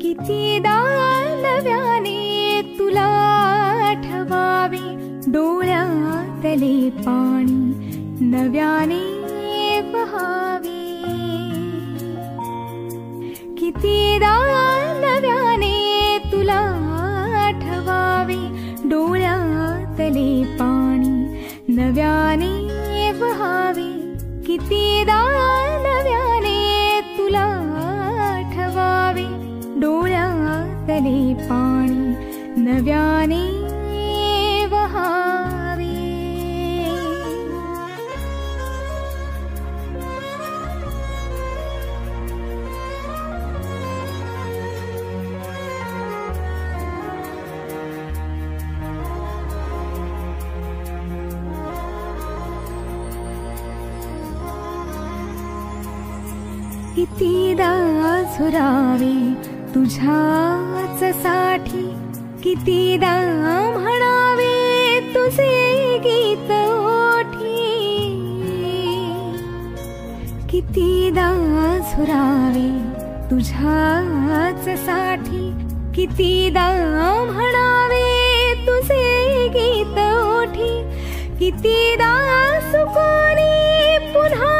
कितीदा नव्याने तुला आठवावे, डोळ्यातले पाणी नव्याने वहावे. कितीदा नव्याने तुला आठवावे, डोळ्यातले पाणी नव्याने वहावे. कितीदा नव्याने तुला आठवावे, डोळ्यातले पाणी नव्याने वहावे. कितीदा झुरावे तुझ्याच साठी, कितीदा म्हणावे तुझे गीत ओठी. कितीदा झुरावे तुझ्याच साठी, कितीदा म्हणावे तुझे गीत ओठी. कितीदा सुकोनी पुन्हा